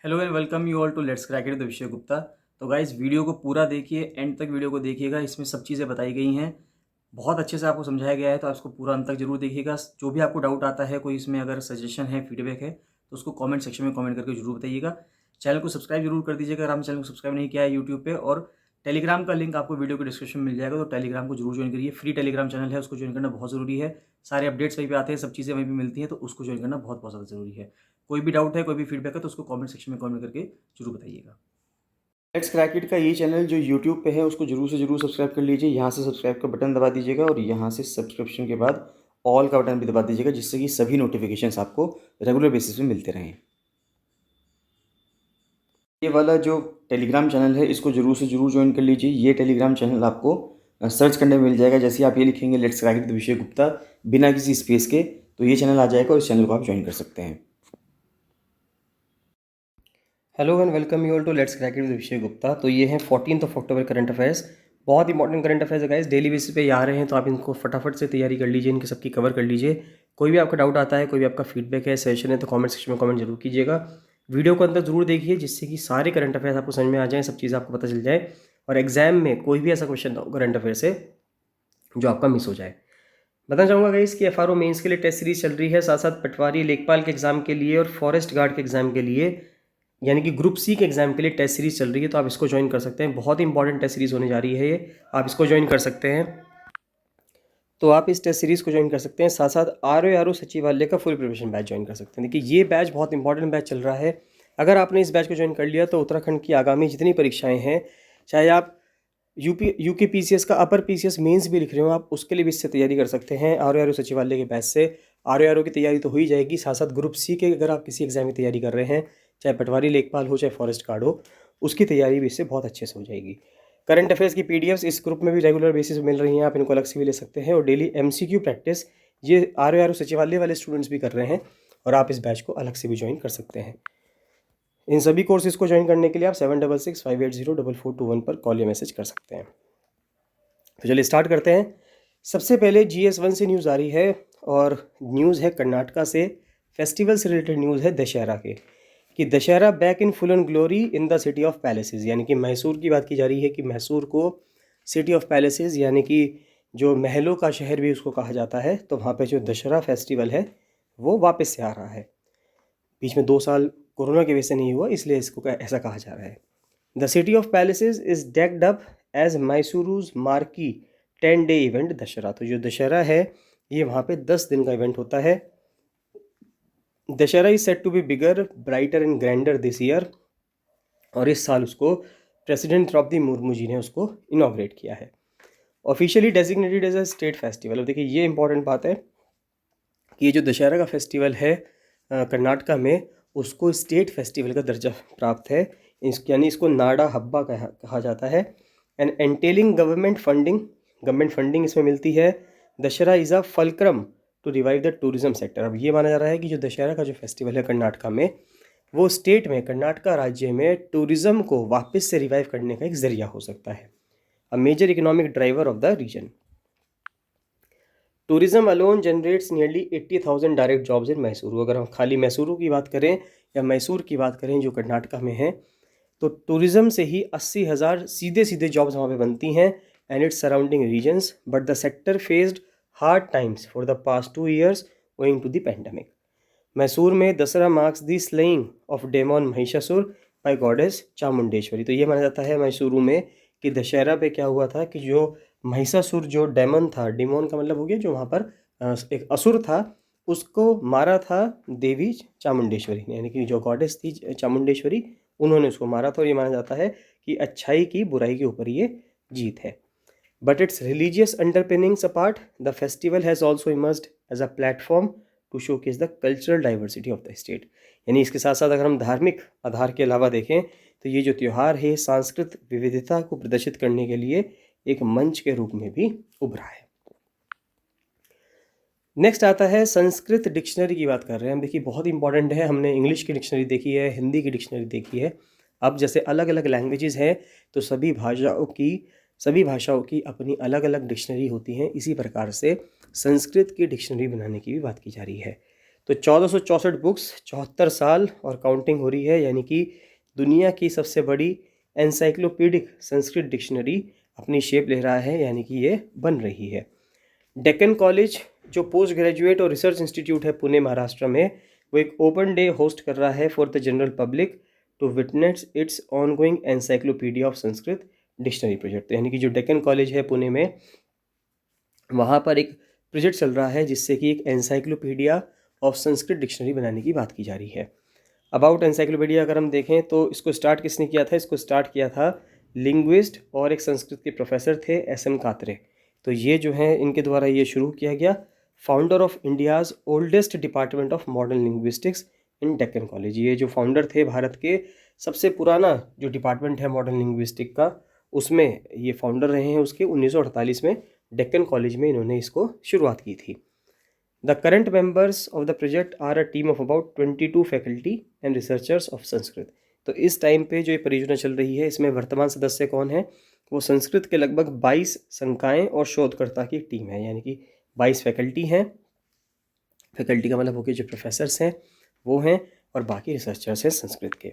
Hello and welcome you all to let's crack it the Vishay Gupta. तो guys video को पूरा देखिए, एंड तक वीडियो को देखिएगा। इसमें सब चीज़ें बताई गई हैं, बहुत अच्छे से आपको समझाया गया है, तो आप इसको पूरा अंत तक जरूर देखिएगा। जो भी आपको डाउट आता है, कोई इसमें अगर सजेशन है, फीडबैक है, तो उसको कमेंट सेक्शन में कमेंट करके जरूर बताइएगा। चैनल को सब्सक्राइब जरूर कर दीजिएगा अगर आपने चैनल को सब्सक्राइब नहीं किया है यूट्यूब पे। और टेलीग्राम का लिंक आपको वीडियो के डिस्क्रिप्शन में मिल जाएगा, तो टेलीग्राम को जरूर ज्वाइन करिए। फ्री टेलीग्राम चैनल है, उसको ज्वाइन करना बहुत ज़रूरी है। सारे अपडेट्स वहीं पे आते हैं, सब चीज़ें वहीं पे मिलती हैं, तो उसको ज्वाइन करना बहुत बहुत ज़्यादा ज़रूरी है। कोई भी डाउट है, कोई भी फीडबैक है, तो उसको कमेंट सेक्शन में कमेंट करके जरूर बताइएगा। लेट्स क्रैक इट का ये चैनल जो यूट्यूब पे है, उसको जरूर से जरूर सब्सक्राइब कर लीजिए। यहाँ से सब्सक्राइब का बटन दबा दीजिएगा और यहाँ से सब्सक्रिप्शन के बाद ऑल का बटन भी दबा दीजिएगा, जिससे कि सभी नोटिफिकेशंस आपको रेगुलर बेसिस पे मिलते रहें। ये वाला जो टेलीग्राम चैनल है, इसको जरूर से जरूर ज्वाइन कर लीजिए। ये टेलीग्राम चैनल आपको सर्च करने में मिल जाएगा। जैसे ही आप ये लिखेंगे let's crack it the Vishay Gupta बिना किसी स्पेस के, तो ये चैनल आ जाएगा और इस चैनल को आप ज्वाइन कर सकते हैं। Hello and welcome you all to let's crack it with Vishay Gupta. तो ये है 14 अक्टूबर करंट अफेयर्स। बहुत इंपॉर्टेंट करंट अफेयर्स है गाइस, डेली बेसिस पे ये आ रहे हैं, तो आप इनको फटाफट से तैयारी कर लीजिए, इनकी सबकी कवर कर लीजिए। कोई भी आपका डाउट आता है, कोई भी आपका फीडबैक है, सजेशन है, तो कमेंट सेक्शन में कमेंट जरूर कीजिएगा। वीडियो को अंदर जरूर देखिए, जिससे कि सारे करंट अफेयर्स आपको समझ में आ जाएँ, सब चीज़ें आपको पता चल जाए, और एग्जाम में कोई भी ऐसा क्वेश्चन हो करंट अफेयर से जो आपका मिस हो जाए। बताना चाहूँगा गाइस कि एफआरओ मेंस के लिए टेस्ट सीरीज चल रही है, साथ साथ पटवारी लेखपाल के एग्जाम के लिए और फॉरेस्ट गार्ड के एग्जाम के लिए, यानी कि ग्रुप सी के एग्जाम के लिए टेस्ट सीरीज चल रही है। तो आप इसको ज्वाइन कर सकते हैं, बहुत ही इंपॉर्टेंट टेस्ट सीरीज होने जा रही है ये, आप इसको ज्वाइन कर सकते हैं। तो आप इस टेस्ट सीरीज को ज्वाइन कर सकते हैं, साथ साथ आर ओ सचिवालय का फुल प्रिपरेशन बैच ज्वाइन कर सकते हैं। देखिए ये बैच बहुत इंपॉर्टेंट बैच चल रहा है। अगर आपने इस बैच को ज्वाइन कर लिया, तो उत्तराखंड की आगामी जितनी परीक्षाएं हैं, चाहे आप यूके पीसीएस का अपर पीसीएस मेंस भी लिख रहे हो, आप उसके लिए भी इससे तैयारी कर सकते हैं। आर ओ सचिवालय के बैच से आर ओ की तैयारी तो हो ही जाएगी, साथ साथ ग्रुप सी के अगर आप किसी एग्जाम की तैयारी कर रहे हैं, चाहे पटवारी लेखपाल हो, चाहे फॉरेस्ट गार्ड हो, उसकी तैयारी भी इससे बहुत अच्छे से हो जाएगी। करंट अफेयर्स की पीडीएफ्स इस ग्रुप में भी रेगुलर बेसिस पे मिल रही हैं, आप इनको अलग से भी ले सकते हैं। और डेली एमसीक्यू प्रैक्टिस ये आर ओ सचिवालय वाले स्टूडेंट्स भी कर रहे हैं, और आप इस बैच को अलग से भी ज्वाइन कर सकते हैं। इन सभी कोर्सेज को ज्वाइन करने के लिए आप 7665804421 पर कॉल या मैसेज कर सकते हैं। तो चलिए स्टार्ट करते हैं। सबसे पहले GS1 से न्यूज़ आ रही है, और न्यूज़ है कर्नाटका से। फेस्टिवल से रिलेटेड न्यूज़ है दशहरा के, कि Dussehra back in full and glory in the city of palaces, यानी कि मैसूर की बात की जा रही है कि मैसूर को सिटी ऑफ पैलेसेस, यानी कि जो महलों का शहर भी उसको कहा जाता है, तो वहाँ पे जो दशहरा फेस्टिवल है वो वापस से आ रहा है। बीच में 2 साल कोरोना की वजह से नहीं हुआ, इसलिए इसको ऐसा कहा जा रहा है। The city of palaces is decked up as Mysuru's marquee 10-day event Dussehra. तो जो दशहरा है, ये वहाँ पे 10 दिन का इवेंट होता है। Dussehra is set to be bigger brighter and grander this year, और इस साल उसको प्रेसिडेंट द्रौपदी मुर्मू जी ने उसको इनॉग्रेट किया है। Officially designated as a state festival. अब देखिए ये इंपॉर्टेंट बात है कि ये जो दशहरा का फेस्टिवल है कर्नाटका में, उसको स्टेट फेस्टिवल का दर्जा प्राप्त है। यानी इसको नाडा हब्बा कहा जाता है। एंड एंटेलिंग गवर्नमेंट फंडिंग इसमें मिलती है। Dussehra is a fulcrum to revive the tourism sector. अब ये माना जा रहा है कि जो दशहरा का जो फेस्टिवल है कर्नाटका में, वो स्टेट में, कर्नाटका राज्य में टूरिज्म को वापस से रिवाइव करने का एक जरिया हो सकता है। A major economic driver of the region. Tourism alone generates nearly 80,000 direct jobs in Mysuru. अगर हम खाली मैसूरू की बात करें या मैसूर की बात करें जो कर्नाटका में है, तो टूरिज्म से ही 80,000 सीधे सीधे जॉब्स वहाँ पे बनती हैं and its surrounding regions. But the sector faced hard times for the past 2 years owing to the pandemic. Mysore में Dasara marks the slaying of demon Mahishasura by goddess Chamundeshwari. तो ये माना जाता है मैसूरू में कि दशहरा पे क्या हुआ था कि जो महिषासुर जो डेमन था, डेमोन का मतलब हो गया जो वहाँ पर एक असुर था, उसको मारा था देवी चामुंडेश्वरी ने, यानी कि जो गॉडेस थी चामुंडेश्वरी, उन्होंने उसको मारा था। और ये माना जाता है कि अच्छाई की बुराई के ऊपर ये जीत है। But its religious underpinnings apart, the festival has also emerged as a platform to showcase the cultural diversity of the state. यानी इसके साथ साथ अगर हम धार्मिक आधार के अलावा देखें, तो ये जो त्यौहार है सांस्कृतिक विविधता को प्रदर्शित करने के लिए एक मंच के रूप में भी उभरा है। नेक्स्ट आता है संस्कृत डिक्शनरी की बात कर रहे हैं हम। देखिए बहुत इंपॉर्टेंट है, हमने इंग्लिश की डिक्शनरी देखी है, हिंदी की डिक्शनरी देखी है। अब जैसे अलग अलग लैंग्वेजेस हैं, तो सभी भाषाओं की अपनी अलग अलग डिक्शनरी होती हैं। इसी प्रकार से संस्कृत की डिक्शनरी बनाने की भी बात की जा रही है। तो 1464 बुक्स, 74 साल और काउंटिंग हो रही है, यानी कि दुनिया की सबसे बड़ी एनसाइक्लोपीडिक संस्कृत डिक्शनरी अपनी शेप ले रहा है, यानी कि ये बन रही है। डेक्कन कॉलेज जो पोस्ट ग्रेजुएट और रिसर्च इंस्टीट्यूट है पुणे महाराष्ट्र में, वो एक ओपन डे होस्ट कर रहा है for the general public to witness its ongoing encyclopedia of Sanskrit dictionary project. यानी कि जो डेक्कन कॉलेज है पुणे में, वहाँ पर एक प्रोजेक्ट चल रहा है जिससे कि एक एनसाइक्लोपीडिया ऑफ संस्कृत डिक्शनरी बनाने की बात की जा रही है। अबाउट एनसाइक्लोपीडिया अगर हम देखें तो इसको स्टार्ट किसने किया था? इसको स्टार्ट किया था लिंग्विस्ट और एक संस्कृत के प्रोफेसर थे SM कात्रे। तो ये जो है इनके द्वारा ये शुरू किया गया। Founder of India's oldest department of modern linguistics in Deccan college. ये जो फाउंडर थे भारत के सबसे पुराना जो डिपार्टमेंट है मॉडर्न लिंग्विस्टिक का, उसमें ये फाउंडर रहे हैं उसके। 1948 में डेक्कन कॉलेज में इन्होंने इसको शुरुआत की थी। The current members of the project are a team of about 22 faculty and researchers of Sanskrit. तो इस टाइम पे जो ये परियोजना चल रही है, इसमें वर्तमान सदस्य कौन है? वो संस्कृत के लगभग 22 संकायें और शोधकर्ता की एक टीम है, यानी कि 22 फैकल्टी हैं। फैकल्टी का मतलब हो गया जो प्रोफेसर्स हैं वो हैं, और बाकी रिसर्चर्स हैं संस्कृत के।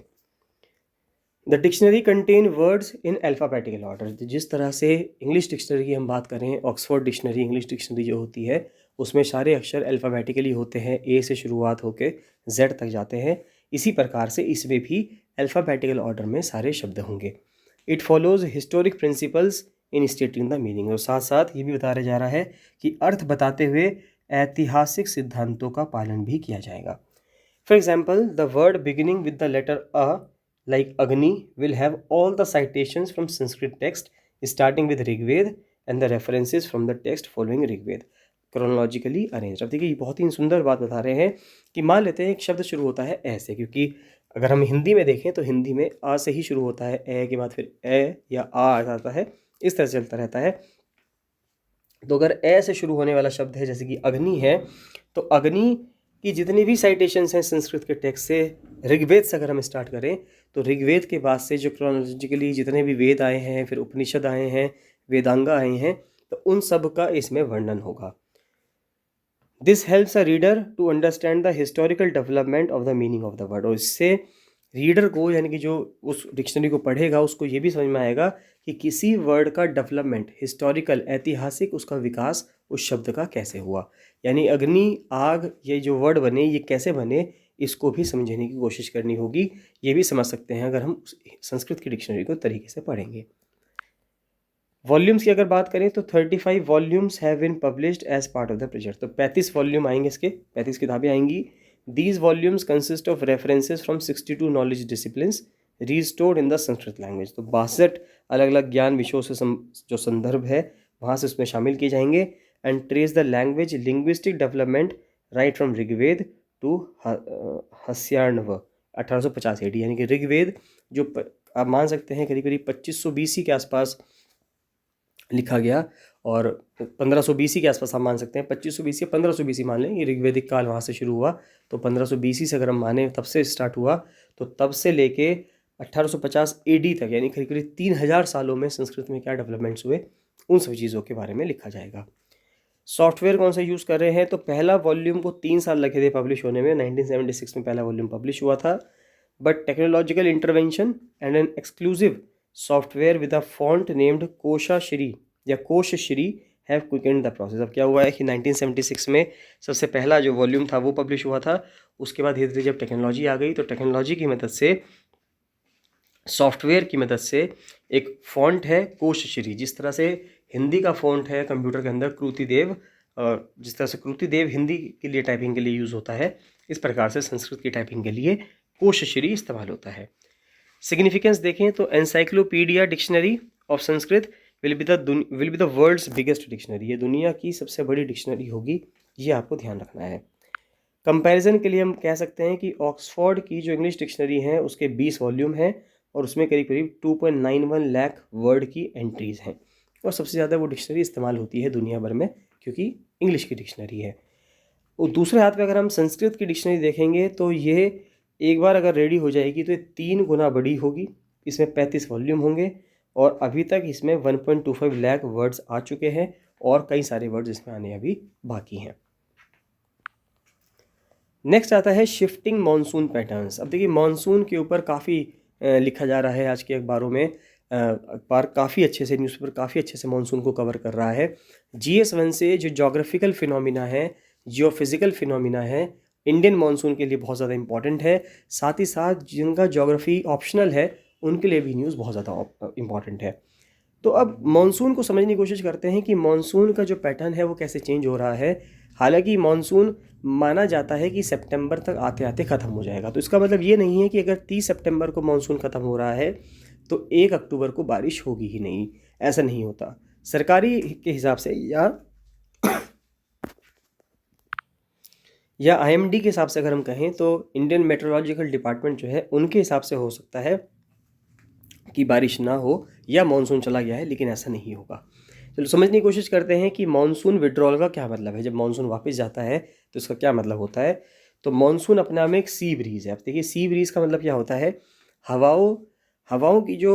The dictionary contain words in alphabetical order. जिस तरह से इंग्लिश डिक्शनरी की हम बात करें, ऑक्सफोर्ड डिक्शनरी इंग्लिश डिक्शनरी जो होती है, उसमें सारे अक्षर अल्फ़ाबेटिकली होते हैं, ए से शुरुआत होकर जेड तक जाते हैं। इसी प्रकार से इसमें भी अल्फ़ाबेटिकल ऑर्डर में सारे शब्द होंगे। It follows historic principles in stating the meaning. और साथ साथ ये भी बताया जा रहा है कि अर्थ बताते हुए ऐतिहासिक सिद्धांतों का पालन भी किया जाएगा। For example, the word beginning with the letter a like Agni will have all the citations from Sanskrit text starting with Rigved and the references from the text following Rigved chronologically arranged। अब देखिए ये बहुत ही सुंदर बात बता रहे हैं कि मान लेते हैं एक शब्द शुरू होता है ऐसे, क्योंकि अगर हम हिंदी में देखें तो हिंदी में आ से ही शुरू होता है, ए के बाद फिर ए या आ जाता है, इस तरह से चलता रहता है। तो अगर ए से शुरू होने वाला शब्द है जैसे कि अग्नि है, तो अग्नि कि जितनी भी साइटेशंस हैं संस्कृत के टेक्स्ट से, ऋग्वेद से अगर हम स्टार्ट करें तो ऋग्वेद के बाद से जो क्रोनोलॉजिकली जितने भी वेद आए हैं, फिर उपनिषद आए हैं, वेदांगा आए हैं, तो उन सब का इसमें वर्णन होगा। This helps a reader to understand the historical development of the meaning of the word. और इससे रीडर को, यानी कि जो उस डिक्शनरी को पढ़ेगा, उसको ये भी समझ में आएगा कि किसी वर्ड का डेवलपमेंट, हिस्टोरिकल ऐतिहासिक उसका विकास उस शब्द का कैसे हुआ। यानी अग्नि, आग, ये जो वर्ड बने ये कैसे बने, इसको भी समझने की कोशिश करनी होगी। ये भी समझ सकते हैं अगर हम संस्कृत की डिक्शनरी को तरीके से पढ़ेंगे। वॉल्यूम्स की अगर बात करें तो 35 volumes have been published as part of the project. तो 35 वॉल्यूम आएंगे, इसके 35 किताबें आएंगी। These volumes consist of references from 62 knowledge disciplines restored in the Sanskrit language. तो 62 अलग अलग ज्ञान विषयों से जो संदर्भ है वहाँ से उसमें शामिल किए जाएंगे। And trace the language linguistic development right from Rigveda to Hasyarnava 1850 AD। यानी कि ऋग्वेद जो आप मान सकते हैं करीब करीब 2500 BC के आसपास लिखा गया, और 1500 BC के आसपास हम मान सकते हैं, 2500 BC या 1500 BC मान लें, ये ऋग्वेदिक काल वहाँ से शुरू हुआ। तो 1500 BC से अगर हम माने तब से स्टार्ट हुआ, तो तब से लेके 1850 AD तक, यानी करीब करीब 3000 सालों में संस्कृत में क्या डेवलपमेंट्स हुए, उन सभी चीज़ों के बारे में लिखा जाएगा। सॉफ्टवेयर कौन सा यूज़ कर रहे हैं? तो पहला वॉल्यूम को 3 साल लगे थे पब्लिश होने में, 1976 में पहला वॉल्यूम पब्लिश हुआ था। But technological intervention and an exclusive software with a font named Koshashri या Koshshri have quickened the process. अब क्या हुआ है कि 1976 में सबसे पहला जो वॉल्यूम था वो पब्लिश हुआ था। उसके बाद धीरे धीरे जब टेक्नोलॉजी आ गई, तो टेक्नोलॉजी की मदद से, सॉफ्टवेयर की मदद से एक फ़ॉन्ट है कोशश्री। जिस तरह से हिंदी का फ़ॉन्ट है कंप्यूटर के अंदर कृतिदेव, जिस तरह से कृतिदेव हिंदी के लिए टाइपिंग के लिए यूज़ होता है, इस प्रकार से संस्कृत की टाइपिंग के लिए कोशश्री इस्तेमाल होता है। सिग्निफिकेंस देखें तो encyclopedia dictionary of Sanskrit will be the world's biggest dictionary. ये दुनिया की सबसे बड़ी डिक्शनरी होगी, ये आपको ध्यान रखना है। कंपैरिजन के लिए हम कह सकते हैं कि ऑक्सफोर्ड की जो इंग्लिश डिक्शनरी है उसके 20 वॉल्यूम हैं, और उसमें करीब करीब 2.91 लाख वर्ड की एंट्रीज़ हैं, और सबसे ज़्यादा वो डिक्शनरी इस्तेमाल होती है दुनिया भर में, क्योंकि इंग्लिश की डिक्शनरी है। और दूसरे हाथ पे अगर हम संस्कृत की डिक्शनरी देखेंगे तो ये एक बार अगर रेडी हो जाएगी तो ये 3 गुना बड़ी होगी। इसमें 35 वॉल्यूम होंगे, और अभी तक इसमें 1.25 लाख वर्ड्स आ चुके हैं, और कई सारे वर्ड्स इसमें आने अभी बाकी हैं। नेक्स्ट आता है शिफ्टिंग मॉनसून पैटर्न्स। अब देखिए मानसून के ऊपर काफ़ी लिखा जा रहा है आज के अखबारों में। अखबार काफ़ी अच्छे से, न्यूज़पेपर काफ़ी अच्छे से मानसून को कवर कर रहा है। GS1 से जो जोग्राफिकल फिनोमिना है, जियोफिज़िकल फिनोमिना है, इंडियन मानसून के लिए बहुत ज़्यादा इंपॉर्टेंट है। साथ ही साथ जिनका ज्योग्राफी ऑप्शनल है उनके लिए भी न्यूज़ बहुत ज़्यादा इंपॉर्टेंट है। तो अब मानसून को समझने की कोशिश करते हैं कि मानसून का जो पैटर्न है वो कैसे चेंज हो रहा है। हालांकि मानसून माना जाता है कि सितंबर तक आते आते ख़त्म हो जाएगा, तो इसका मतलब ये नहीं है कि अगर 30 सितंबर को मानसून ख़त्म हो रहा है तो 1 अक्टूबर को बारिश होगी ही नहीं। ऐसा नहीं होता। सरकारी के हिसाब से या IMD के हिसाब से अगर हम कहें तो इंडियन मेट्रोलॉजिकल डिपार्टमेंट जो है उनके हिसाब से हो सकता है कि बारिश ना हो या मानसून चला गया है, लेकिन ऐसा नहीं होगा। चलो समझने की कोशिश करते हैं कि मानसून विड्रॉल का क्या मतलब है। जब मानसून वापस जाता है तो इसका क्या मतलब होता है। तो मानसून अपने आप में एक सी ब्रीज़ है। अब देखिए सी ब्रीज़ का मतलब क्या होता है। हवाओं हवाओं की जो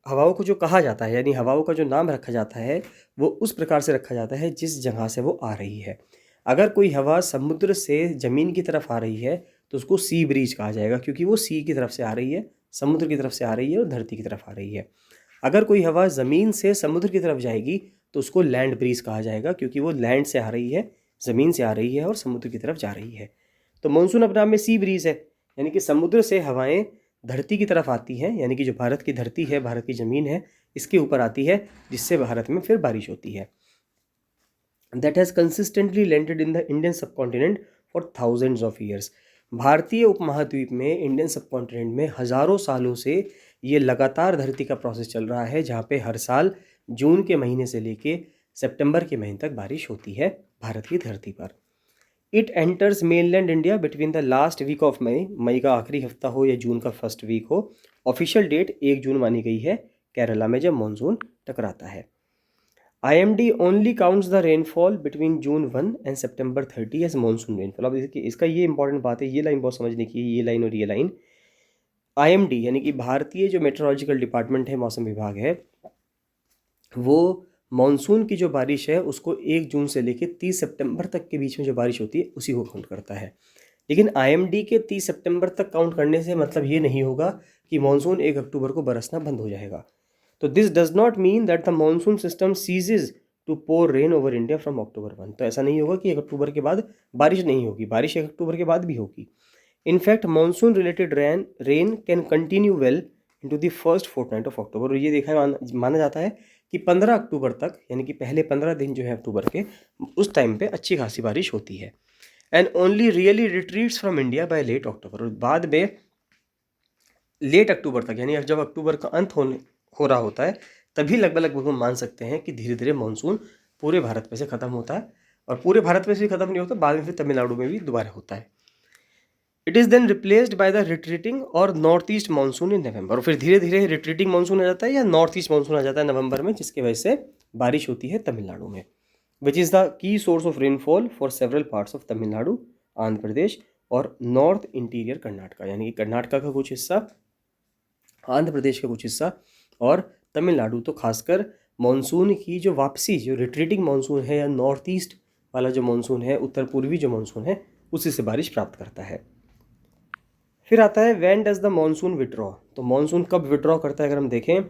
हवाओं को जो कहा जाता है, यानी हवाओं का जो नाम रखा जाता है वो उस प्रकार से रखा जाता है जिस जगह से वो आ रही है। अगर कोई हवा समुद्र से ज़मीन की तरफ आ रही है तो उसको सी ब्रीज कहा जाएगा, क्योंकि वो सी की तरफ से आ रही है, समुद्र की तरफ से आ रही है और धरती की तरफ आ रही है। अगर कोई हवा ज़मीन से समुद्र की तरफ जाएगी तो उसको लैंड ब्रीज कहा जाएगा, क्योंकि वो लैंड से आ रही है, ज़मीन से आ रही है और समुद्र की तरफ जा रही है। तो मानसून अपने आप में सी ब्रीज है, यानी कि समुद्र से हवाएं धरती की तरफ आती हैं, यानी कि जो भारत की धरती है, भारत की ज़मीन है, इसके ऊपर आती है, जिससे भारत में फिर बारिश होती है। That has consistently landed in the Indian subcontinent for thousands of years. भारतीय उपमहाद्वीप में, इंडियन सबकॉन्टिनेंट में हज़ारों सालों से ये लगातार धरती का प्रोसेस चल रहा है, जहाँ पे हर साल जून के महीने से लेके सितंबर के महीने तक बारिश होती है भारत की धरती पर। It enters mainland India between the last week of May, मई का आखिरी हफ्ता हो या जून का फर्स्ट वीक हो। ऑफिशियल डेट 1 जून मानी गई है केरला में जब मानसून टकराता है। IMD only counts the rainfall between June 1 and September 30 as monsoon rainfall. अब इसका ये इंपॉर्टेंट बात है, ये लाइन बहुत समझने की है, ये लाइन और ये लाइन। IMD यानी कि भारतीय जो मेट्रोलॉजिकल डिपार्टमेंट है, मौसम विभाग है, वो मानसून की जो बारिश है उसको 1 जून से लेकर 30 सितंबर तक के बीच में जो बारिश होती है उसी को काउंट करता है। लेकिन IMD के 30 सितंबर तक काउंट करने से मतलब ये नहीं होगा कि मानसून 1 अक्टूबर को बरसना बंद हो जाएगा। तो this does not mean that the monsoon system ceases to pour rain over India from October 1। तो ऐसा नहीं होगा कि 1 अक्टूबर के बाद बारिश नहीं होगी, बारिश 1 अक्टूबर के बाद भी होगी। In fact monsoon related rain can continue well into the first fortnight of October. और ये माना जाता है कि 15 अक्टूबर तक, यानी कि पहले 15 दिन जो है अक्टूबर के, उस टाइम पे अच्छी खासी बारिश होती है। And only really retreats from India by late October. और बाद में लेट अक्टूबर तक, यानी जब अक्टूबर का अंत हो रहा होता है, तभी लगभग हम मान सकते हैं कि धीरे धीरे मानसून पूरे भारत में से ख़त्म होता है। और पूरे भारत में से ख़त्म नहीं होता, बाद में फिर तमिलनाडु में भी दोबारा होता है। It is then replaced by the retreating or north east monsoon in November. और फिर धीरे धीरे रिट्रीटिंग मानसून आ जाता है या नॉर्थ ईस्ट मानसून आ जाता है नवंबर में, जिसकी वजह से बारिश होती है तमिलनाडु में, which is the key source of rainfall for several parts of Tamil Nadu, Andhra Pradesh और नॉर्थ इंटीरियर कर्नाटका। यानी कि कर्नाटका का कुछ हिस्सा, आंध्र प्रदेश का कुछ हिस्सा और तमिलनाडु तो खासकर मानसून की जो वापसी, जो रिट्रीटिंग मानसून है या नॉर्थ ईस्ट वाला जो मानसून है, उत्तर पूर्वी जो मानसून है, उसी से बारिश प्राप्त करता है। फिर आता है when does the monsoon withdraw. तो मानसून कब विड्रॉ करता है अगर हम देखें,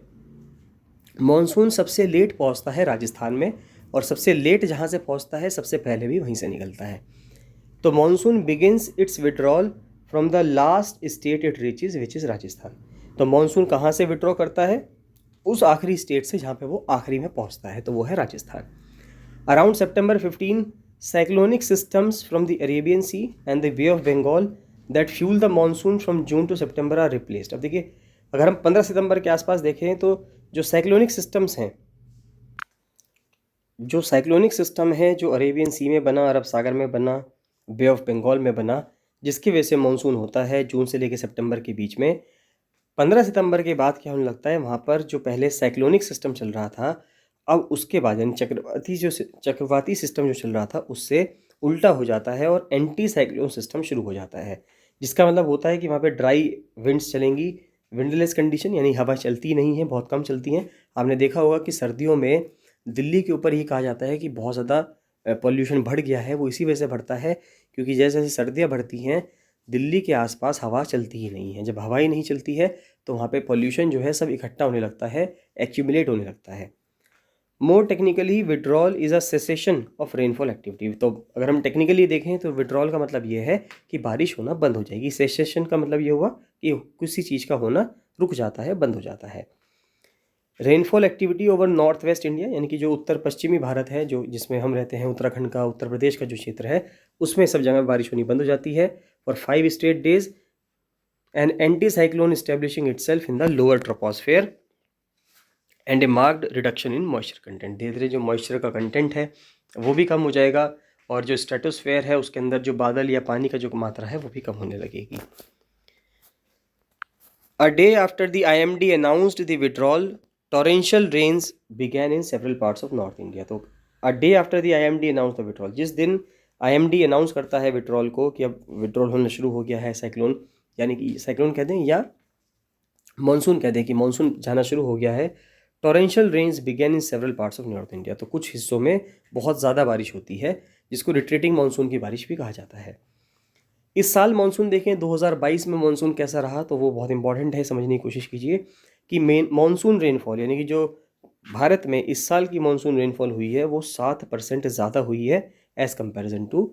मानसून सबसे लेट पहुंचता है राजस्थान में, और सबसे लेट जहां से पहुंचता है सबसे पहले भी वहीं से निकलता है। तो monsoon begins it's withdrawal from the last state it reaches, which is Rajasthan. तो मानसून कहाँ से विड्रॉ करता है, उस आखिरी स्टेट से जहाँ पे वो आखिरी में पहुँचता है, तो वो है Rajasthan. Around September 15 cyclonic systems from the Arabian sea and the bay of Bengal that fuel the monsoon from June to September are replaced. अब देखिए अगर हम 15 सितंबर के आसपास देखें तो जो साइक्लोनिक सिस्टम्स हैं, जो साइक्लोनिक सिस्टम है जो अरेबियन सी में बना, अरब सागर में बना, बे ऑफ बंगाल में बना, जिसकी वजह से मानसून होता है जून से लेकर सितंबर के बीच में, 15 सितंबर के बाद क्या होने लगता है, वहाँ पर जो पहले साइक्लोनिक सिस्टम चल रहा था, अब उसके बाद यानी चक्रवाती सिस्टम जो चल रहा था उससे उल्टा हो जाता है और एंटी साइक्लोन सिस्टम शुरू हो जाता है। जिसका मतलब होता है कि वहाँ पे ड्राई विंड्स चलेंगी, विंडलेस कंडीशन, यानी हवा चलती नहीं है, बहुत कम चलती हैं। आपने देखा होगा कि सर्दियों में दिल्ली के ऊपर ही कहा जाता है कि बहुत ज़्यादा पॉल्यूशन बढ़ गया है। वो इसी वजह से बढ़ता है क्योंकि जैसे जैसे सर्दियाँ बढ़ती हैं दिल्ली के आसपास हवा चलती ही नहीं है। जब हवा ही नहीं चलती है तो वहाँ पे पॉल्यूशन जो है सब इकट्ठा होने लगता है, एक्यूमुलेट होने लगता है। More technically withdrawal is a cessation of rainfall activity. तो अगर हम टेक्निकली देखें तो विड्रॉल का मतलब ये है कि बारिश होना बंद हो जाएगी। सेसेशन का मतलब ये हुआ कि किसी चीज़ का होना रुक जाता है, बंद हो जाता है। Rainfall activity over north west India, यानी कि जो उत्तर पश्चिमी भारत है, जो जिसमें हम रहते हैं, उत्तराखंड का, उत्तर प्रदेश का जो क्षेत्र है, उसमें सब जगह बारिश होनी बंद हो जाती है for 5 straight days. An anti cyclone establishing itself in the lower troposphere and A marked reduction in moisture content. धीरे धीरे जो मॉइस्चर का कंटेंट है वो भी कम हो जाएगा और जो स्ट्रेटोस्फेयर है उसके अंदर जो बादल या पानी का जो मात्रा है वो भी कम होने लगेगी। A day after the IMD announced the withdrawal, torrential rains began in several parts of North India. तो a day after the IMD announced the withdrawal, जिस दिन IMD अनाउंस करता है विड्रॉल को कि अब विड्रॉल होना शुरू हो गया है साइक्लोन, यानी कि साइक्लोन कह दें या मानसून कह दें कि मानसून जाना शुरू हो गया है। Torrential rains begin in several parts of north India. तो कुछ हिस्सों में बहुत ज़्यादा बारिश होती है जिसको रिट्रीटिंग मानसून की बारिश भी कहा जाता है। इस साल मानसून देखें 2022 में मानसून कैसा रहा तो वो बहुत इंपॉर्टेंट है, समझने की कोशिश कीजिए कि मेन मानसून रेनफॉल, यानी कि जो भारत में इस साल की मानसून रेनफॉल हुई है वो 7% ज़्यादा हुई है एज़ कंपैरिजन टू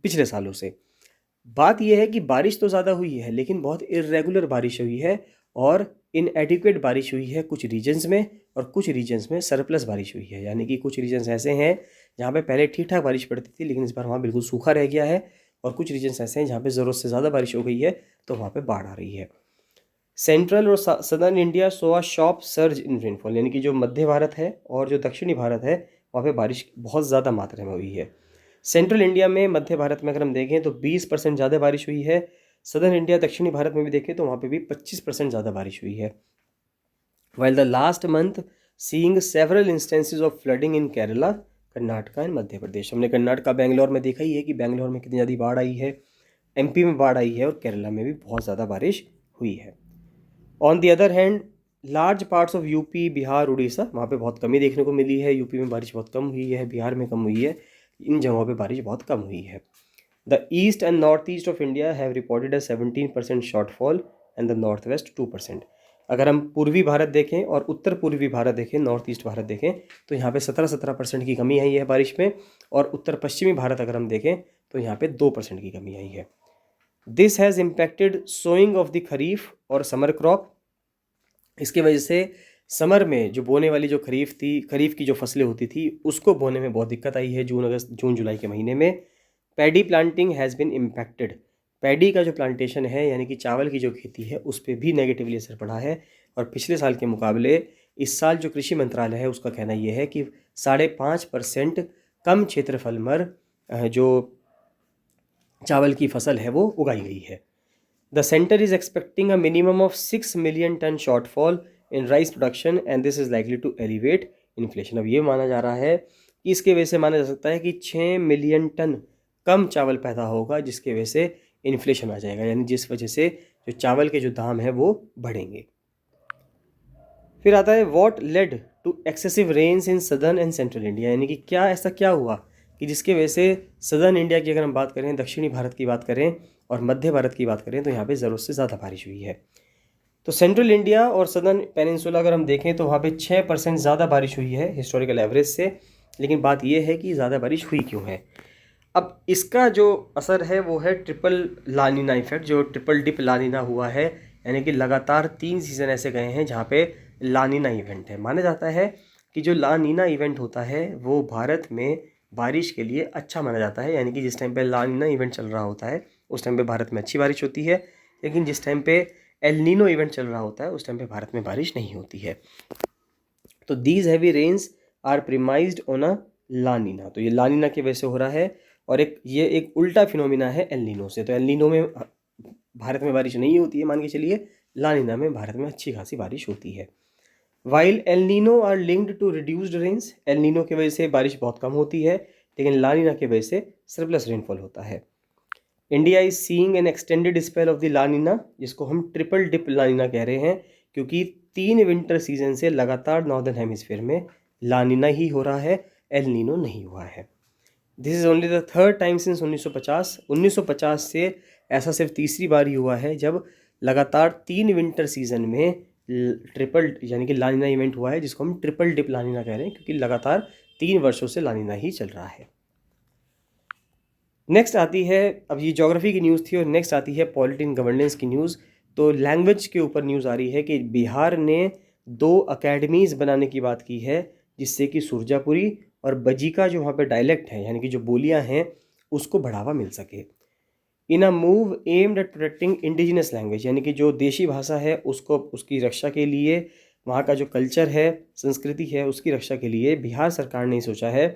पिछले सालों से। बात यह है कि बारिश तो ज़्यादा हुई है लेकिन बहुत इर्रेगुलर बारिश हुई है और इनएडिक्वेट बारिश हुई है कुछ रीजन्स में, और कुछ रीजन्स में सरप्लस बारिश हुई है। यानी कि कुछ रीजन्स ऐसे हैं जहाँ पे पहले ठीक ठाक बारिश पड़ती थी लेकिन इस बार वहाँ बिल्कुल सूखा रह गया है, और कुछ रीजन्स ऐसे हैं जहाँ पे ज़रूरत से ज़्यादा बारिश हो गई है तो वहाँ पे बाढ़ आ रही है। सेंट्रल और southern India so a sharp surge in rainfall, यानी कि जो मध्य भारत है और जो दक्षिणी भारत है वहाँ पे बारिश बहुत ज़्यादा मात्रा में हुई है। सेंट्रल इंडिया में, मध्य भारत में अगर हम देखें तो 20% ज़्यादा बारिश हुई है। सदर्न इंडिया दक्षिणी भारत में भी देखें तो वहाँ पे भी 25% ज़्यादा बारिश हुई है। While the last month seeing several instances of flooding in Kerala, Karnataka and Madhya Pradesh. हमने कर्नाटका बेंगलोर में देखा ही है कि बेंगलोर में कितनी ज़्यादा बाढ़ आई है, एमपी में बाढ़ आई है और केरला में भी बहुत ज़्यादा बारिश हुई है। On the other hand large parts of UP, Bihar, Orissa, वहाँ पे बहुत कमी देखने को मिली है। यूपी में बारिश बहुत कम हुई है, बिहार में कम हुई है, इन जगहों पे बारिश बहुत कम हुई है। The east and north east of India have reported a 17% shortfall and the north west 2%। अगर हम पूर्वी भारत देखें और उत्तर पूर्वी भारत देखें, नॉर्थ ईस्ट भारत देखें, तो यहाँ पे 17% की कमी आई है बारिश में, और उत्तर पश्चिमी भारत अगर हम देखें तो यहाँ पे 2% की कमी आई है। This has impacted sowing of the kharif और समर क्रॉप। इसकी वजह से समर में जो बोने वाली जो खरीफ थी, खरीफ की जो फसलें होती थी उसको बोने में बहुत दिक्कत आई है जून जुलाई के महीने में। Paddy planting has been impacted. Paddy का जो प्लांटेशन है यानी कि चावल की जो खेती है उस पर भी नेगेटिवली असर पड़ा है, और पिछले साल के मुकाबले इस साल जो कृषि मंत्रालय है उसका कहना यह है कि 5.5% कम क्षेत्रफल में जो चावल की फसल है वो उगाई गई है। The center is expecting a minimum of 6 million ton shortfall in rice production and this is likely to elevate inflation। अब ये माना जा रहा है कि इसके वजह से माना जा सकता है कि 6 मिलियन टन कम चावल पैदा होगा जिसके वजह से इन्फ्लेशन आ जाएगा, यानी जिस वजह से जो चावल के जो दाम है वो बढ़ेंगे। फिर आता है what led to excessive rains in southern and central India, यानी कि क्या ऐसा क्या हुआ कि जिसके वजह से सदर्न इंडिया की अगर हम बात करें, दक्षिणी भारत की बात करें और मध्य भारत की बात करें तो यहाँ पे ज़रूरत से ज़्यादा बारिश हुई है। तो सेंट्रल इंडिया और सदर्न पेनिनसुला अगर हम देखें तो वहाँ पे 6% ज़्यादा बारिश हुई है हिस्टोरिकल एवरेज से, लेकिन बात यह है कि ज़्यादा बारिश हुई क्यों है। अब इसका जो असर है वो है ट्रिपल लानीना इफेक्ट, जो ट्रिपल डिप लानीना हुआ है, यानी कि लगातार 3 सीज़न ऐसे गए हैं जहाँ पे लानीना इवेंट है। माना जाता है कि जो लानीना इवेंट होता है वो भारत में बारिश के लिए अच्छा माना जाता है, यानी कि जिस टाइम पे लानीना इवेंट चल रहा होता है उस टाइम पे भारत में अच्छी बारिश होती है, लेकिन जिस टाइम पे एल नीनो इवेंट चल रहा होता है उस टाइम पे भारत में बारिश नहीं होती है। तो these heavy rains are premised on a La Nina, तो ये लानीना की वजह से हो रहा है, और ये एक उल्टा फिनोमिना है एल नीनो से। तो एल नीनो में भारत में बारिश नहीं होती है मान के चलिए, लानीना में भारत में अच्छी खासी बारिश होती है। While El Nino are linked to reduced rains, El Nino की वजह से बारिश बहुत कम होती है लेकिन लानीना की वजह से सरप्लस रेनफॉल होता है। India is seeing N extended spell of the लानीना, जिसको हम ट्रिपल डिप लानीना कह रहे हैं, क्योंकि 3 विंटर सीजन से लगातार नॉर्दर्न हेमिस्फीयर में लानीना ही हो रहा है, एल नीनो नहीं हुआ है। This is only the third time since 1950 से ऐसा सिर्फ तीसरी बार ही हुआ है जब लगातार 3 विंटर सीजन में ट्रिपल यानी कि लानिना इवेंट हुआ है, जिसको हम ट्रिपल डिप लानिना कह रहे हैं, क्योंकि लगातार 3 वर्षों से लानिना ही चल रहा है। नेक्स्ट आती है, अब ये ज्योग्राफी की न्यूज़ थी, और नेक्स्ट आती है पॉलिटी एंड गवर्नेंस की न्यूज़। तो लैंग्वेज के ऊपर न्यूज़ आ रही है कि बिहार ने 2 अकेडमीज़ बनाने की बात की है, जिससे कि सुरजापुरी और बजीका जो वहाँ पे डायलेक्ट है यानी कि जो बोलियाँ हैं उसको बढ़ावा मिल सके। In a move aimed at protecting indigenous language, यानी कि जो देशी भाषा है उसको उसकी रक्षा के लिए, वहाँ का जो कल्चर है, संस्कृति है, उसकी रक्षा के लिए बिहार सरकार ने सोचा है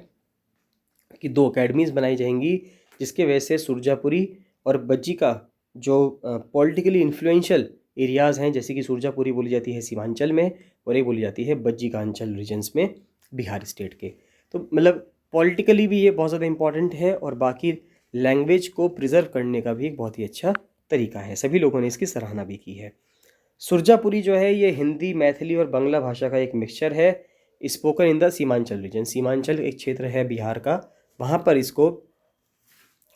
कि 2 अकेडमीज़ बनाई जाएंगी, जिसके वजह से सुरजापुरी और बज्जिका जो पॉलिटिकली इन्फ्लुएंशियल एरियाज़ हैं, जैसे कि सुरजापुरी बोली जाती है सीमांचल में और ये बोली जाती है बज्जिकांचल रीजन्स में बिहार स्टेट के। तो मतलब पॉलिटिकली भी ये बहुत ज़्यादा इंपॉर्टेंट है और बाकी लैंग्वेज को प्रिजर्व करने का भी एक बहुत ही अच्छा तरीका है। सभी लोगों ने इसकी सराहना भी की है। सुरजापुरी जो है ये हिंदी, मैथिली और बांग्ला भाषा का एक मिक्सचर है, spoken in the Seemanchal region. Seemanchal एक क्षेत्र है बिहार का, वहाँ पर इसको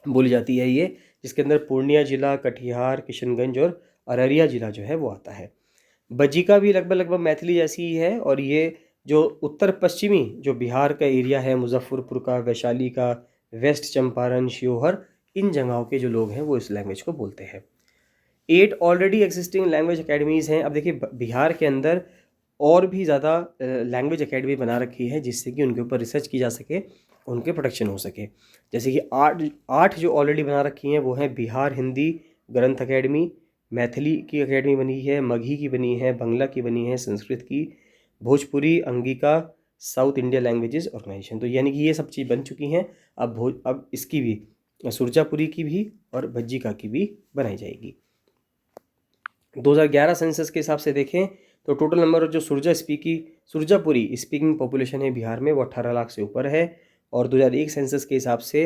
बोली जाती है ये, जिसके अंदर पूर्णिया जिला, कटिहार, किशनगंज और अररिया जिला जो है वो आता है। बज्जिका भी लगभग मैथिली जैसी ही है, और ये जो उत्तर पश्चिमी जो बिहार का एरिया है, मुजफ्फरपुर का, वैशाली का, वेस्ट चंपारण, शिवहर, इन जगहों के जो लोग हैं वो इस लैंग्वेज को बोलते हैं। 8 ऑलरेडी एग्जिस्टिंग लैंग्वेज अकेडमीज़ हैं। अब देखिए बिहार के अंदर और भी ज़्यादा लैंग्वेज अकेडमी बना रखी है, जिससे कि उनके ऊपर रिसर्च की जा सके, उनके प्रोटेक्शन हो सके। जैसे कि 8 जो ऑलरेडी बना रखी हैं वो हैं बिहार हिंदी ग्रंथ अकेडमी, मैथिली की अकेडमी बनी है, मगही की बनी है, बांग्ला की बनी है, संस्कृत की, Bhojpuri, Angika, south India languages organisation. तो यानी कि ये सब चीज़ बन चुकी हैं। अब इसकी भी, सुरजापुरी की भी और बज्जिका की भी बनाई जाएगी। 2011 सेंसस के हिसाब से देखें तो टोटल नंबर जो सुरजापुरी स्पीकिंग पॉपुलेशन है बिहार में वो 18 लाख से ऊपर है, और 2001 सेंसस के हिसाब से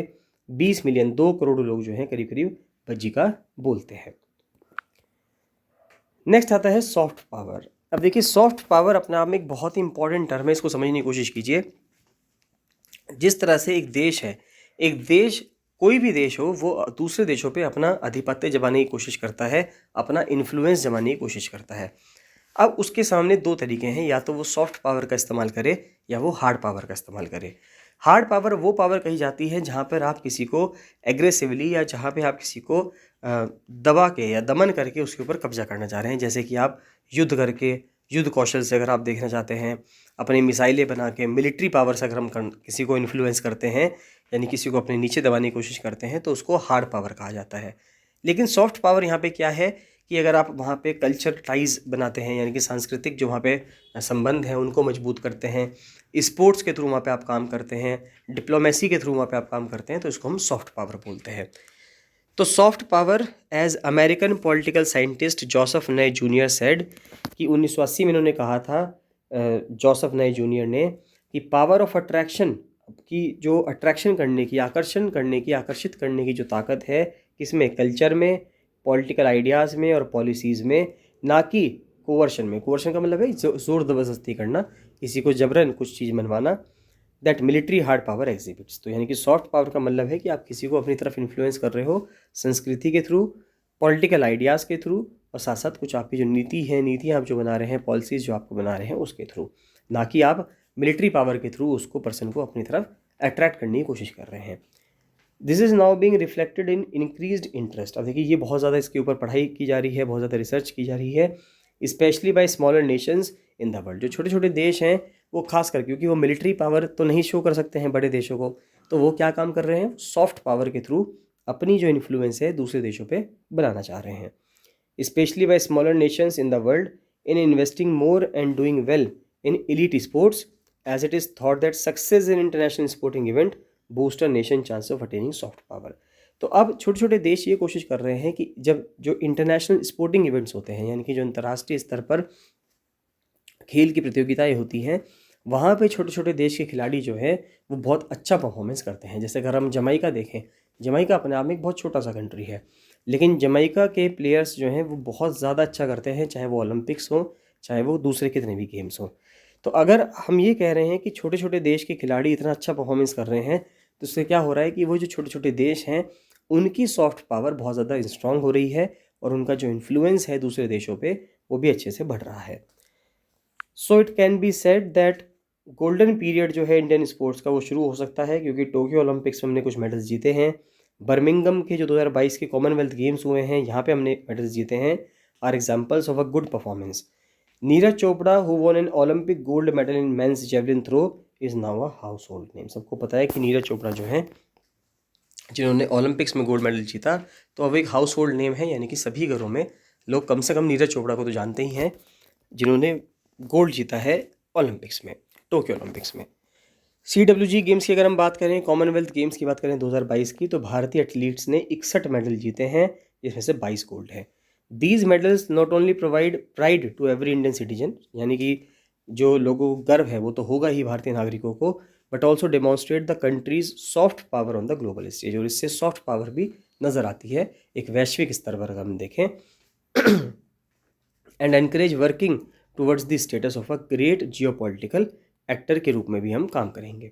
20 मिलियन 2 करोड़ लोग जो हैं करीब करीब बज्जिका बोलते हैं। नेक्स्ट आता है सॉफ्ट पावर। अब देखिए सॉफ्ट पावर अपने आप में एक बहुत ही इंपॉर्टेंट टर्म है, इसको समझने की कोशिश कीजिए। जिस तरह से एक देश है, एक देश, कोई भी देश हो, वो दूसरे देशों पे अपना आधिपत्य जमाने की कोशिश करता है, अपना इन्फ्लुएंस जमाने की कोशिश करता है। अब उसके सामने 2 तरीके हैं, या तो वो सॉफ्ट पावर का इस्तेमाल करे या वो हार्ड पावर का इस्तेमाल करे। हार्ड पावर वो पावर कही जाती है जहाँ पर आप किसी को एग्रेसिवली, या जहाँ पे आप किसी को दबा के या दमन करके उसके ऊपर कब्जा करना चाह रहे हैं। जैसे कि आप युद्ध करके, युद्ध कौशल से अगर आप देखना चाहते हैं, अपनी मिसाइलें बना के, मिलिट्री पावर से अगर हम किसी को इन्फ्लुएंस करते हैं, यानी किसी को अपने नीचे दबाने की कोशिश करते हैं, तो उसको हार्ड पावर कहा जाता है। लेकिन सॉफ्ट पावर यहाँ पे क्या है कि अगर आप वहाँ पे कल्चर टाइज बनाते हैं, यानी कि सांस्कृतिक जो वहाँ पे संबंध हैं उनको मजबूत करते हैं, स्पोर्ट्स के थ्रू वहाँ पे आप काम करते हैं, डिप्लोमेसी के थ्रू वहाँ पे आप काम करते हैं, तो इसको हम सॉफ्ट पावर बोलते हैं। तो soft power, as American political scientist Joseph Nye junior said, कि 1980 में इन्होंने कहा था, जोसेफ नय जूनियर ने, कि पावर ऑफ अट्रैक्शन, की जो अट्रैक्शन करने की, आकर्षण करने की, आकर्षित करने की जो ताकत है, किसमें, कल्चर में, पॉलिटिकल आइडियाज़ में और पॉलिसीज़ में, ना कि कोवर्शन में। कोवर्शन का मतलब है जोर ज़बरदस्ती करना, किसी को जबरन कुछ चीज़ मनवाना। That military hard power exhibits. तो यानी कि सॉफ्ट पावर का मतलब है कि आप किसी को अपनी तरफ इन्फ्लुएंस कर रहे हो संस्कृति के थ्रू, पॉलिटिकल आइडियाज़ के थ्रू, और साथ साथ कुछ आपकी जो नीति है, नीतियाँ आप जो बना रहे हैं, पॉलिसीज़ जो आपको बना रहे हैं उसके थ्रू, ना कि आप मिलिट्री पावर के थ्रू उसको, पर्सन को अपनी तरफ अट्रैक्ट करने की कोशिश कर रहे हैं। This is now being reflected in increased interest. अब देखिए ये बहुत ज़्यादा इसके ऊपर पढ़ाई की जा रही है, बहुत ज़्यादा रिसर्च की जा रही है, specially by smaller nations in the world. जो छोटे छोटे देश हैं वो खास कर, क्योंकि वो मिलिट्री पावर तो नहीं शो कर सकते हैं बड़े देशों को, तो वो क्या काम कर रहे हैं, सॉफ्ट पावर के थ्रू अपनी जो इन्फ्लुएंस है दूसरे देशों पे बनाना चाह रहे हैं। Specially by smaller nations in the world in investing more and doing well in elite sports, as it is thought that success in international sporting event boost a nation chance of attaining soft power. तो अब छोटे छोटे देश ये कोशिश कर रहे हैं कि जब जो इंटरनेशनल स्पोर्टिंग इवेंट्स होते हैं, यानी कि जो अंतर्राष्ट्रीय स्तर पर खेल की प्रतियोगिताएं होती हैं, वहाँ पे छोटे छोटे देश के खिलाड़ी जो है वो बहुत अच्छा परफॉर्मेंस करते हैं। जैसे अगर हम जमाइका देखें, जमाइका अपने आप में एक बहुत छोटा सा कंट्री है, लेकिन जमाइका के प्लेयर्स जो हैं वो बहुत ज़्यादा अच्छा करते हैं, चाहे वो ओलंपिक्स हो, चाहे वो दूसरे कितने भी गेम्स हों। तो अगर हम ये कह रहे हैं कि छोटे छोटे देश के खिलाड़ी इतना अच्छा परफॉर्मेंस कर रहे हैं, तो इससे क्या हो रहा है कि वो जो छोटे छोटे देश हैं उनकी सॉफ्ट पावर बहुत ज़्यादा स्ट्रांग हो रही है और उनका जो इन्फ्लुएंस है दूसरे देशों पे वो भी अच्छे से बढ़ रहा है। So it can be said that golden period जो है इंडियन स्पोर्ट्स का वो शुरू हो सकता है, क्योंकि टोक्यो ओलंपिक्स में हमने कुछ मेडल्स जीते हैं। बर्मिंघम के जो 2022 के कॉमनवेल्थ गेम्स हुए हैं यहाँ पे हमने मेडल्स जीते हैं, are examples of a good performance. Neeraj Chopra who won an Olympic gold medal in men's javelin throw is now a household name. सबको पता है कि नीरज चोपड़ा जो है जिन्होंने ओलंपिक्स में गोल्ड मेडल जीता, तो अब एक हाउस होल्ड नेम है, यानी कि सभी घरों में लोग कम से कम नीरज चोपड़ा को तो जानते ही हैं जिन्होंने गोल्ड जीता है ओलंपिक्स में, टोक्यो ओलंपिक्स में। CWG गेम्स की अगर हम बात करें, कॉमनवेल्थ गेम्स की बात करें 2022 की, तो भारतीय एथलीट्स ने 61 मेडल जीते हैं, जिसमें से 22 गोल्ड है। These medals not only provide pride to every Indian citizen, यानी कि जो लोगों को गर्व है वो तो होगा ही भारतीय नागरिकों को, but also demonstrate the countries soft power on the global stage, और इससे सॉफ्ट पावर भी नज़र आती है एक वैश्विक स्तर पर अगर हम देखें। And encourage working towards the status of a great geopolitical actor के रूप में भी हम काम करेंगे।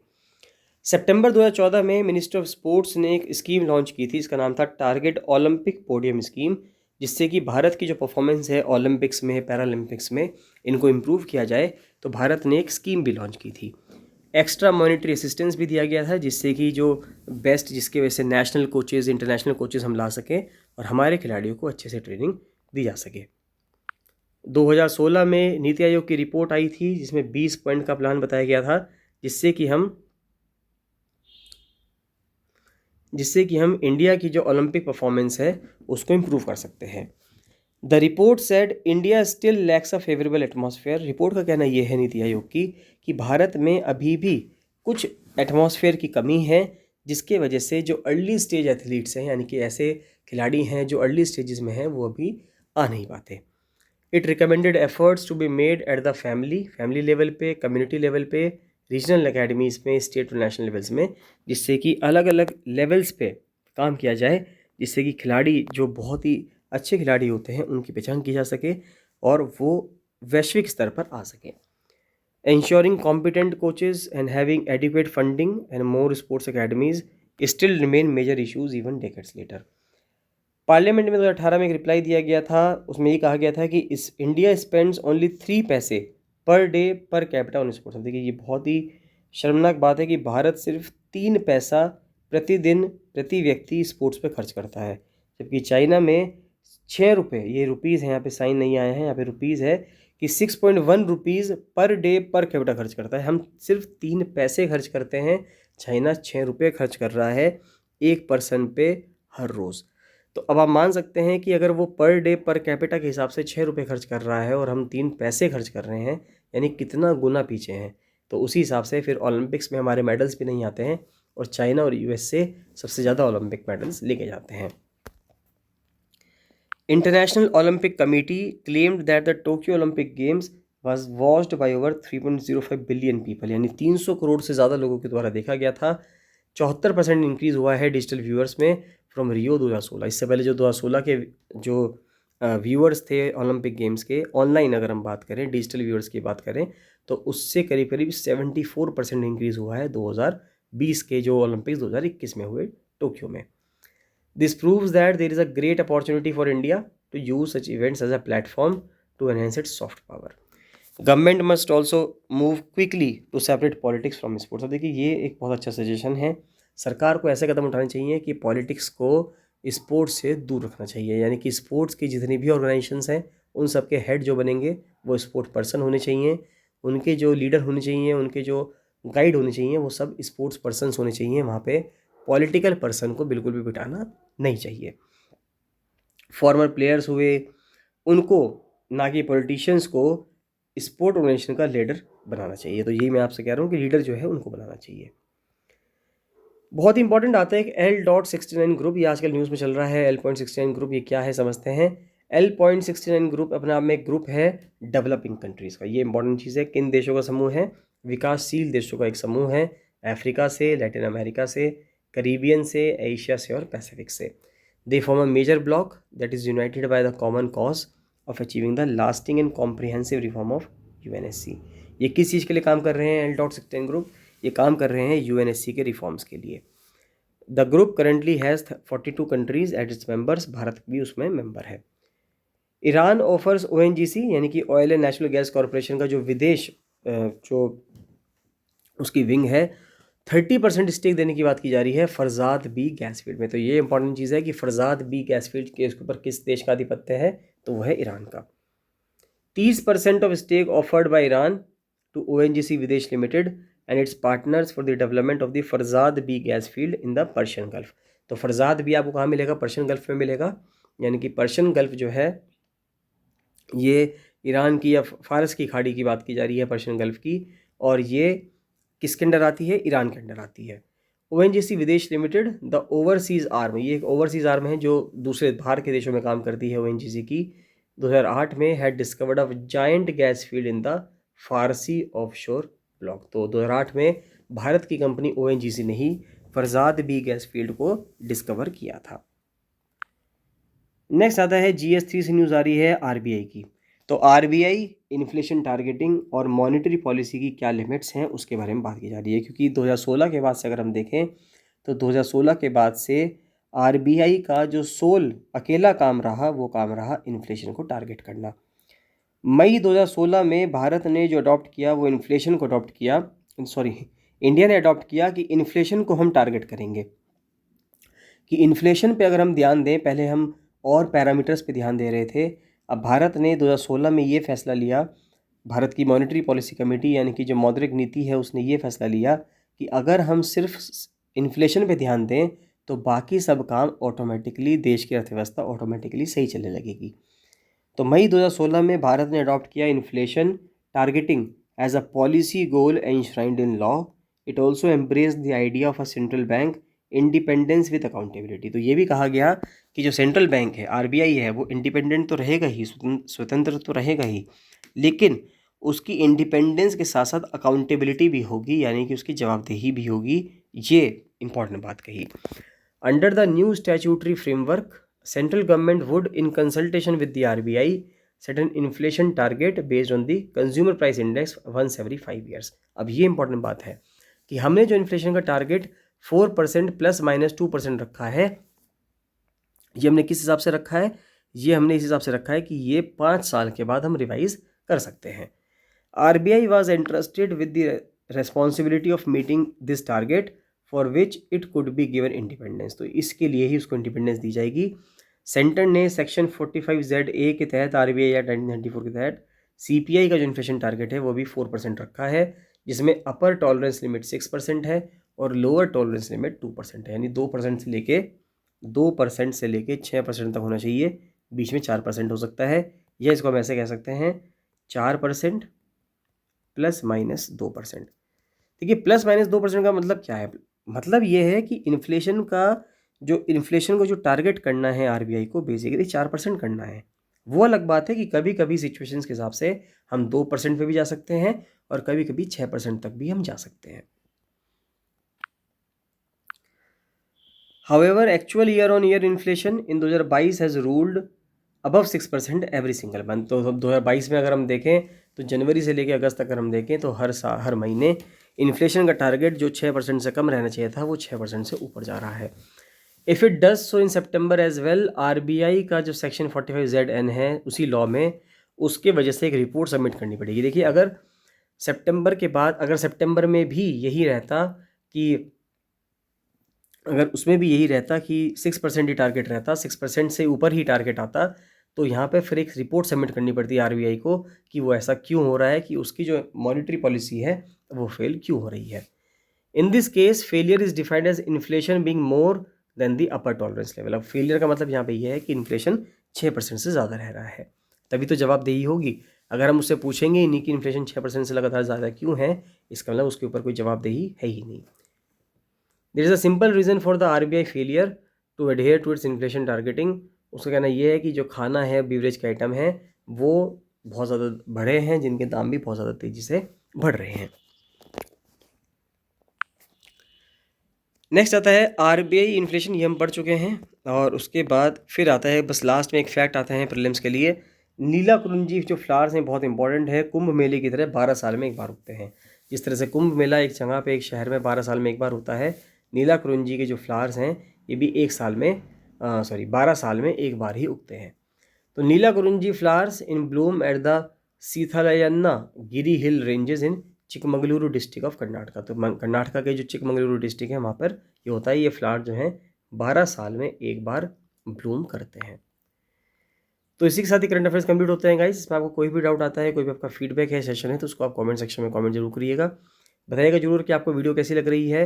सितंबर 2014 में मिनिस्ट्री ऑफ स्पोर्ट्स ने एक स्कीम लॉन्च की थी, इसका नाम था टारगेट ओलंपिक पोडियम स्कीम, जिससे कि भारत की जो परफॉर्मेंस है ओलंपिक्स में, पैरालंपिक्स में, इनको इम्प्रूव किया जाए। तो भारत ने एक स्कीम भी लॉन्च की थी। एक्स्ट्रा मॉनिटरी असिस्टेंस भी दिया गया था, जिससे कि जो बेस्ट, जिसके वजह से नेशनल कोचेज़, इंटरनेशनल कोचेज़ हम ला सकें और हमारे खिलाड़ियों को अच्छे से ट्रेनिंग दी जा सके। 2016 में नीति आयोग की रिपोर्ट आई थी जिसमें 20 पॉइंट का प्लान बताया गया था, जिससे कि हम इंडिया की जो ओलंपिक परफॉर्मेंस है उसको इम्प्रूव कर सकते हैं। The report said India still lakhs a favourable atmosphere. Report का कहना यह है नीति आयोग की कि भारत में अभी भी कुछ एटमॉस्फेयर की कमी है, जिसके वजह से जो अर्ली स्टेज एथलीट्स हैं, यानी कि ऐसे खिलाड़ी हैं जो अर्ली स्टेजेस में हैं, वो अभी आ नहीं पाते। It recommended efforts to be made at the family level पे, कम्युनिटी लेवल पे, रीजनल अकेडमीज़ में, स्टेट और नेशनल लेवल्स में, जिससे कि अलग अलग लेवल्स पे काम किया जाए, जिससे कि खिलाड़ी जो बहुत ही अच्छे खिलाड़ी होते हैं उनकी पहचान की जा सके और वो वैश्विक स्तर पर आ सकें। Ensuring competent coaches and having adequate funding and more sports academies still remain major issues even decades later. Parliament में 2018 में एक रिप्लाई दिया गया था, उसमें ये कहा गया था कि इस इंडिया स्पेंड्स ओनली 3 पैसे per day per capita on sports. देखिए ये बहुत ही शर्मनाक बात है कि भारत सिर्फ 3 पैसा प्रतिदिन प्रति व्यक्ति स्पोर्ट्स पे खर्च करता है, जबकि चाइना में 6 रुपये, ये रुपीज़ हैं, यहाँ पे साइन नहीं आए हैं, यहाँ पे रुपीज़ है कि 6.1 rupees per day per capita खर्च करता है। हम सिर्फ 3 पैसे खर्च करते हैं, चाइना 6 रुपये खर्च कर रहा है एक पर्सन पे हर रोज़। तो अब आप मान सकते हैं कि अगर वो पर डे पर कैपिटा के हिसाब से 6 रुपये खर्च कर रहा है और हम 3 पैसे खर्च कर रहे हैं, यानी कितना गुना पीछे हैं। तो उसी हिसाब से फिर ओलंपिक्स में हमारे मेडल्स भी नहीं आते हैं और चाइना और यूएस से सबसे ज़्यादा ओलंपिक मेडल्स लेके जाते हैं। International Olympic committee claimed that the Tokyo Olympic games was watched bye over 3.05 billion people, यानी 300 करोड़ से ज़्यादा लोगों के द्वारा देखा गया था। 74% इंक्रीज़ हुआ है डिजिटल व्यूअर्स में फ्रॉम रियो 2016। इससे पहले जो 2016 के जो व्यूअर्स थे ओलंपिक गेम्स के ऑनलाइन, अगर हम बात करें डिजिटल व्यूअर्स की बात करें, तो उससे करीब करीब 74% इंक्रीज़ हुआ है 2020 के जो ओलंपिक्स 2021 में हुए टोक्यो में। This proves that there is a great opportunity for India to use such events as a platform to enhance its soft power. Government must also move quickly to separate politics from sports. अब देखिए ये एक बहुत अच्छा suggestion है, सरकार को ऐसे कदम उठाने चाहिए कि पॉलिटिक्स को स्पोर्ट्स से दूर रखना चाहिए, यानी कि स्पोर्ट्स की जितनी भी ऑर्गेनाइजेशंस हैं उन सब के हेड जो बनेंगे वो स्पोर्ट पर्सन होने चाहिए, उनके जो लीडर होने चाहिए, उनके जो गाइड होने चाहिए वो सब स्पोर्ट्स पर्सनस होने चाहिए। वहाँ पे पॉलिटिकल पर्सन को बिल्कुल भी बिठाना नहीं चाहिए। फॉर्मर प्लेयर्स हुए उनको, ना कि पॉलिटिशियंस को, स्पोर्ट ऑर्गेनाइजेशन का लीडर बनाना चाहिए। तो यही मैं आपसे कह रहा हूँ कि लीडर जो है उनको बनाना चाहिए। बहुत ही इंपॉर्टेंट आता है कि L.69 ग्रुप, ये आजकल न्यूज़ में चल रहा है। L.69 ग्रुप ये क्या है समझते हैं। L.69 ग्रुप अपने आप में एक ग्रुप है डेवलपिंग कंट्रीज़ का। ये इंपॉर्टेंट चीज़ है। किन देशों का समूह है? विकासशील देशों का एक समूह है, अफ्रीका से, लैटिन अमेरिका से, करीबियन से, एशिया से और पैसिफिक से। They form a major bloc that is united by the common cause of achieving the lasting and comprehensive reform of UNSC। ये किस चीज़ के लिए काम कर रहे हैं L.69 ग्रुप? ये काम कर रहे हैं UNSC के रिफॉर्म्स के लिए। The group currently has 42 countries at its members, Bharat भी उसमें मेंबर है। ईरान ऑफर्स ONGC यानी कि oil and natural gas corporation का जो विदेश जो उसकी विंग है, 30% स्टेक देने की बात की जा रही है फरजाद बी गैस फील्ड में। तो ये इंपॉर्टेंट चीज़ है कि फरजाद बी गैस फील्ड के ऊपर किस देश का आधिपत्य है, तो वह है ईरान का। 30% of stake offered by Iran to ONGC Videsh limited and its partners for the development of the Farzad B gas field in the Persian gulf. तो फरजाद बी आपको कहाँ मिलेगा? पर्शियन गल्फ में मिलेगा। यानी कि पर्शियन गल्फ जो है ये ईरान की या फारस की खाड़ी की बात की जा रही है, पर्शियन गल्फ की, और ये किसके अंडर आती है? ईरान के अंडर आती है। ONGC Videsh limited the overseas arm, ये एक ओवरसीज़ आर्म है जो दूसरे बाहर के देशों में काम करती है ONGC की। 2008 में had discovered a giant gas field in the Farsi offshore block. तो 2008 में भारत की कंपनी ONGC ने ही फरजाद बी गैस फील्ड को डिस्कवर किया था। नेक्स्ट आता है GS3 से न्यूज़ आ रही है RBI की। तो RBI इन्फ्लेशन टारगेटिंग और मॉनेटरी पॉलिसी की क्या लिमिट्स हैं उसके बारे में बात की जा रही है, क्योंकि 2016 के बाद से अगर हम देखें तो 2016 के बाद से RBI का जो सोल अकेला काम रहा वो काम रहा इन्फ्लेशन को टारगेट करना। मई 2016 में भारत ने जो अडॉप्ट किया वो इन्फ्लेशन को अडॉप्ट किया, इंडिया ने अडॉप्ट किया कि इन्फ्लेशन को हम टारगेट करेंगे। कि इन्फ्लेशन पे अगर हम ध्यान दें, पहले हम और पैरामीटर्स पे ध्यान दे रहे थे, अब भारत ने 2016 में ये फैसला लिया, भारत की मॉनेटरी पॉलिसी कमेटी यानी कि जो मौद्रिक नीति है उसने ये फैसला लिया कि अगर हम सिर्फ इन्फ्लेशन पे ध्यान दें तो बाकी सब काम ऑटोमेटिकली, देश की अर्थव्यवस्था ऑटोमेटिकली सही चलने लगेगी। तो मई 2016 में भारत ने अडॉप्ट किया inflation targeting as a policy goal enshrined in law. It also embrace the idea of a central bank independence with accountability. तो ये भी कहा गया कि जो सेंट्रल बैंक है RBI है वो इंडिपेंडेंट तो रहेगा ही, स्वतंत्र तो रहेगा ही, लेकिन उसकी इंडिपेंडेंस के साथ साथ अकाउंटेबिलिटी भी होगी, यानी कि उसकी जवाबदेही भी होगी। ये इंपॉर्टेंट बात कही। Under the new statutory framework central government would in consultation with the RBI set an inflation target based on the consumer price index once every 5 years. अब ये इंपॉर्टेंट बात है कि हमने जो इन्फ्लेशन का टारगेट 4% ±2% रखा है, ये हमने किस हिसाब से रखा है? ये हमने इस हिसाब से रखा है कि ये 5 साल के बाद हम रिवाइज कर सकते हैं। RBI was interested with the responsibility of meeting this target for which it could be given independence. तो इसके लिए ही उसको इंडिपेंडेंस दी जाएगी। सेंटर ने सेक्शन 45ZA के तहत RBI एक्ट 1994 के तहत CPI का जो इन्फ्लेशन टारगेट है वो भी 4% रखा है, जिसमें अपर टॉलरेंस लिमिट 6% है और लोअर टॉलरेंस लिमिट 2% है, यानी 2% से लेके 6% तक होना चाहिए, बीच में 4% हो सकता है, या इसको हम ऐसे कह सकते हैं 4% ±2%। देखिए ±2% का मतलब क्या है? मतलब ये है कि इन्फ्लेशन को जो टारगेट करना है RBI को बेसिकली 4% करना है। वो अलग बात है कि कभी कभी सिचुएशंस के हिसाब से हम 2% पे भी जा सकते हैं और कभी कभी 6% तक भी हम जा सकते हैं। However, actual year-on-year inflation in 2022 has ruled above 6% every single month। तो 2022 में अगर हम देखें तो जनवरी से लेकर अगस्त तक अगर हम देखें तो हर महीने इन्फ्लेशन का टारगेट जो 6% से कम रहना चाहिए था वो 6% से ऊपर जा रहा है। If it does so in September as well, RBI का जो सेक्शन 45ZN है उसी लॉ में, उसके वजह से एक रिपोर्ट सबमिट करनी पड़ेगी। देखिए अगर सितंबर में भी यही रहता कि अगर उसमें भी यही रहता कि 6% ही टारगेट रहता, 6% से ऊपर ही टारगेट आता, तो यहाँ पे फिर एक रिपोर्ट सबमिट करनी पड़ती है RBI को कि वो ऐसा क्यों हो रहा है, कि उसकी जो मॉनेटरी पॉलिसी है वो फेल क्यों हो रही है। In this case failure is defined as inflation being more than the upper tolerance level. अब फेलियर का मतलब यहाँ पे ये है कि इन्फ्लेशन 6% से ज़्यादा रह रहा है, तभी तो जवाबदेही होगी। अगर हम उससे पूछेंगे ही नहीं कि इन्फ्लेशन 6% से लगातार ज़्यादा क्यों है, इसका मतलब उसके ऊपर कोई जवाबदेही है ही नहीं। There is a simple reason for the RBI failure to adhere to its inflation targeting। उसका कहना यह है कि जो खाना है, बीवरेज के आइटम हैं, वो बहुत ज़्यादा बढ़े हैं, जिनके दाम भी बहुत ज़्यादा तेज़ी से बढ़ रहे हैं। नेक्स्ट आता है RBI इन्फ्लेशन, ये हम पढ़ चुके हैं, और उसके बाद फिर आता है बस लास्ट में एक फैक्ट आता है प्रीलिम्स के लिए। नीला कुरुंजी जो फ्लावर्स हैं बहुत इंपॉर्टेंट है, कुंभ मेले की तरह 12 साल में एक बार उगते हैं। जिस तरह से कुंभ मेला एक जगह पे एक शहर में 12 साल में एक बार होता है, नीला कुरुंजी के जो फ्लावर्स हैं ये भी 12 साल में एक बार ही उगते हैं। तो Neelakurinji flowers in bloom at the Seethalayanagiri hill ranges in Chikmagalur district of Karnataka. तो कर्नाटका के जो चिकमगलुरु डिस्ट्रिक्ट है वहाँ पर ये होता है। ये फ्लावर जो हैं 12 साल में एक बार ब्लूम करते हैं। तो इसी के साथ ही करंट अफेयर्स कंप्लीट होते हैं गाइस। इसमें आपको कोई भी डाउट आता है, कोई भी आपका फीडबैक है, सेशन है, तो उसको आप कमेंट सेक्शन में कमेंट जरूर करिएगा। बताइएगा जरूर कि आपको वीडियो कैसी लग रही है।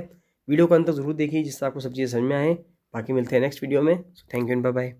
वीडियो को अंत तक जरूर देखिए जिससे आपको सब चीज़ें समझ में आए। बाकी मिलते हैं नेक्स्ट वीडियो में। Thank you and bye bye.